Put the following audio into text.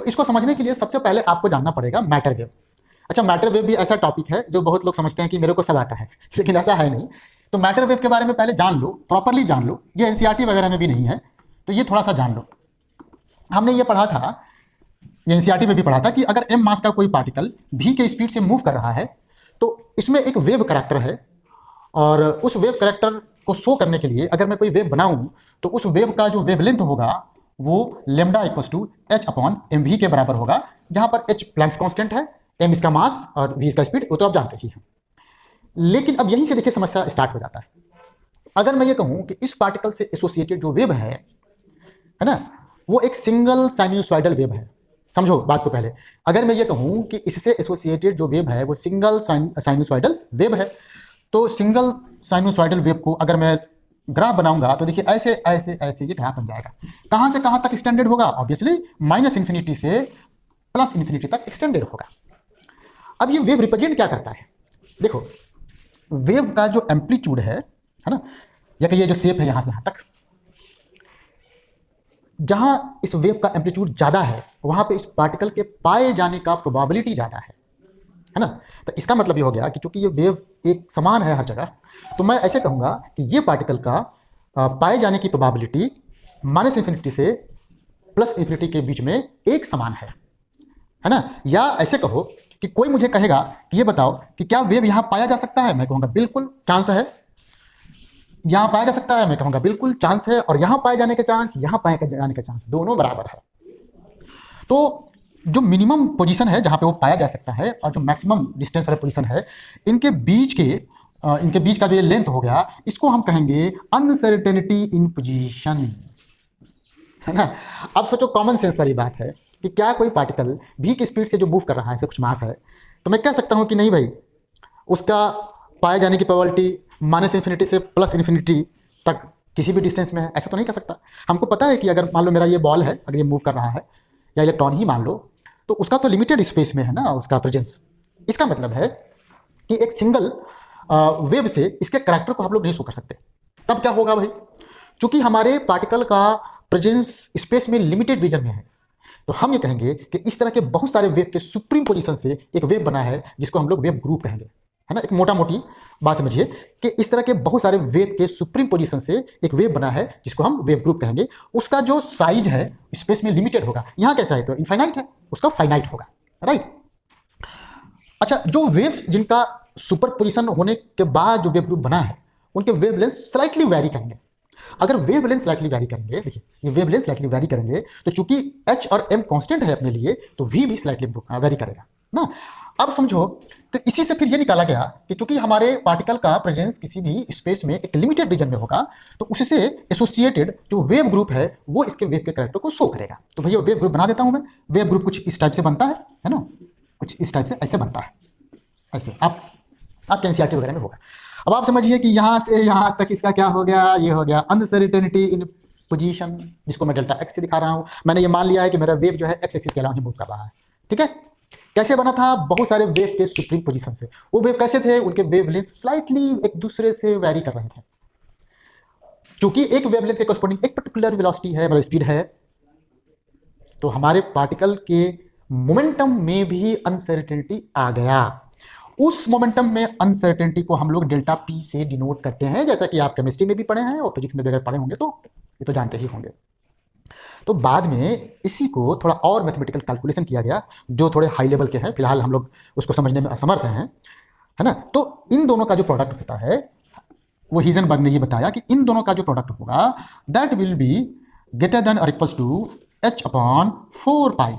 तो इसको समझने के लिए सबसे पहले आपको जानना पड़ेगा मैटर वेव। अच्छा, मैटर वेव भी ऐसा टॉपिक है जो बहुत लोग समझते हैं कि मेरे को सब आता है, लेकिन ऐसा है नहीं। तो मैटर वेव के बारे में पहले जान लो, प्रॉपरली जान लो। ये एनसीईआरटी वगैरह में भी नहीं है, तो ये थोड़ा सा जान लो। हमने ये पढ़ा था, ये एनसीईआरटी में भी पढ़ा था कि अगर m मास का कोई पार्टिकल v के स्पीड से मूव कर रहा है तो इसमें एक वेव करैक्टर है, और उस वेव करैक्टर को शो करने के लिए अगर मैं कोई वेव बनाऊं तो उस वेव का जो वेवलेंथ होगा वो lambda equals to H upon M V के बराबर होगा, जहां पर एच प्लैंक्स कांस्टेंट है, एम इसका मास और वी इसका स्पीड, वो तो आप जानते ही हैं। लेकिन अब यहीं से देखिए समस्या स्टार्ट हो जाता है। अगर मैं ये कहूं कि इस पार्टिकल से एसोसिएटेड जो वेव है ना, वो एक सिंगल साइनूसॉइडल वेव है। समझो बात को पहले, अगर मैं ये कहूं कि इससे एसोसिएटेड जो वेव है वो सिंगल साइनूसॉइडल वेव है, तो सिंगल साइनूसॉइडल वेव को अगर मैं ग्राफ बनाऊंगा तो देखिए ऐसे ऐसे ऐसे ये ग्राफ बन जाएगा। कहां से कहां तक एक्सटेंडेड होगा? ऑब्वियसली माइनस इन्फिनिटी से प्लस इन्फिनिटी तक एक्सटेंडेड होगा। अब ये वेव रिप्रेजेंट क्या करता है? देखो, वेव का जो एम्पलीट्यूड है ना, या कि ये जो शेप है यहां से यहां तक, जहां इस वेव का एम्पलीट्यूड ज्यादा है वहां पे इस पार्टिकल के पाए जाने का प्रोबेबिलिटी ज्यादा है ना। तो इसका मतलब ये हो गया कि चूंकि ये वेव एक समान है हर जगह, तो मैं ऐसे कहूंगा कि ये पार्टिकल का पाए जाने की प्रोबेबिलिटी माइनस इन्फिनिटी से प्लस इन्फिनिटी के बीच में एक समान है ना। या ऐसे कहो कि कोई मुझे कहेगा कि ये बताओ कि क्या वेव यहां पाया जा सकता है? मैं कहूंगा बिल्कुल चांस है। यहां पाया जा सकता है? मैं कहूंगा बिल्कुल चांस है। और यहां पाए जाने के चांस, यहां पाए जाने के चांस, दोनों बराबर है। तो जो मिनिमम पोजीशन है जहां पे वो पाया जा सकता है और जो मैक्सिमम डिस्टेंस वाला पोजीशन है, इनके बीच का जो ये लेंथ हो गया, इसको हम कहेंगे अनसर्टेनिटी इन पोजीशन, है ना। अब सोचो, कॉमन सेंस वाली बात है कि क्या कोई पार्टिकल v की स्पीड से जो मूव कर रहा है, ऐसे कुछ मास है, तो मैं कह सकता हूं कि नहीं भाई, उसका पाए जाने की प्रोबेबिलिटी माइनस इन्फिनिटी से प्लस इन्फिनिटी तक किसी भी डिस्टेंस में है, ऐसा तो नहीं कर सकता। हमको पता है कि अगर मान लो मेरा ये बॉल है, अगर ये मूव कर रहा है, या इलेक्ट्रॉन ही मान लो, तो उसका तो लिमिटेड स्पेस में है ना उसका प्रेजेंस। इसका मतलब है कि एक सिंगल वेव से इसके करैक्टर को हम लोग नहीं शो कर सकते। तब क्या होगा भाई? चूंकि हमारे पार्टिकल का प्रेजेंस स्पेस में लिमिटेड रीजन में है, तो हम ये कहेंगे कि इस तरह के बहुत सारे वेव के सुप्रीम पोजीशन से एक वेव बना है जिसको हम लोग वेव ग्रुप कहेंगे, है ना। एक मोटा मोटी बात समझिए कि इस तरह के बहुत सारे वेव के सुप्रीम पोजीशन से एक वेव बना है जिसको हम वेव ग्रुप कहेंगे। उसका जो साइज है स्पेस में लिमिटेड होगा। यहाँ कैसा है? तो इनफाइनाइट है, उसका फाइनाइट होगा, राइट। अच्छा, जो वेव्स जिनका सुपर पोजिशन होने के बाद जो वेव ग्रुप बना है, उनके वेवलेंथ स्लाइटली वैरी करेंगे। अगर वेवलेंथ स्लाइटली वैरी करेंगे, देखिए ये वेवलेंथ स्लाइटली वैरी करेंगे, तो चूंकि h और m कांस्टेंट है अपने लिए, तो v भी स्लाइटली वैरी करेगा ना। अब समझो, तो इसी से फिर ये निकाला गया कि चूंकि हमारे पार्टिकल का प्रेजेंस किसी भी स्पेस में एक लिमिटेड रीजन में होगा, तो उससे एसोसिएटेड जो वेव ग्रुप है वो इसके वेव के कैरेक्टर को शो करेगा। तो भैया वेव ग्रुप बना देता हूं मैं। वेव ग्रुप कुछ इस टाइप से बनता है ना, कुछ इस टाइप से ऐसे बनता है, ऐसे आप एनसीईआरटी वगैरह में होगा। अब आप समझिए कि यहाँ से यहाँ तक इसका क्या हो गया? ये हो गया अनसर्टेनिटी इन पोजीशन, जिसको मैं डेल्टा एक्स से दिखा रहा हूँ। मैंने ये मान लिया है कि मेरा वेव जो है एक्स एक्सिस के अलावा ही मूव कर रहा है, ठीक है। कैसे बना था? बहुत सारे वेव के सुप्रीम पोजीशन से। वो वेव कैसे थे? उनके वेवलेंथ स्लाइटली एक दूसरे से वैरी कर रहे थे। क्योंकि एक वेवलेंथ के कॉरस्पॉन्डिंग एक पर्टिकुलर वेलोसिटी है, मतलब स्पीड है, तो हमारे पार्टिकल के मोमेंटम में भी अनसर्टेनिटी आ गया। उस मोमेंटम में अनसर्टेनिटी को हम लोग डेल्टा पी से डिनोट करते हैं, जैसा कि आप केमिस्ट्री में भी पढ़े हैं और फिजिक्स में भी अगर पढ़े होंगे तो ये तो जानते ही होंगे। तो बाद में इसी को थोड़ा और मैथमेटिकल कैलकुलेशन किया गया जो थोड़े हाई लेवल के हैं, फिलहाल हम लोग उसको समझने में असमर्थ हैं, है ना। तो इन दोनों का जो प्रोडक्ट होता है, वो हीजनबर्ग ने ये बताया कि इन दोनों का जो प्रोडक्ट होगा that will be greater than और equals to h upon 4 pi.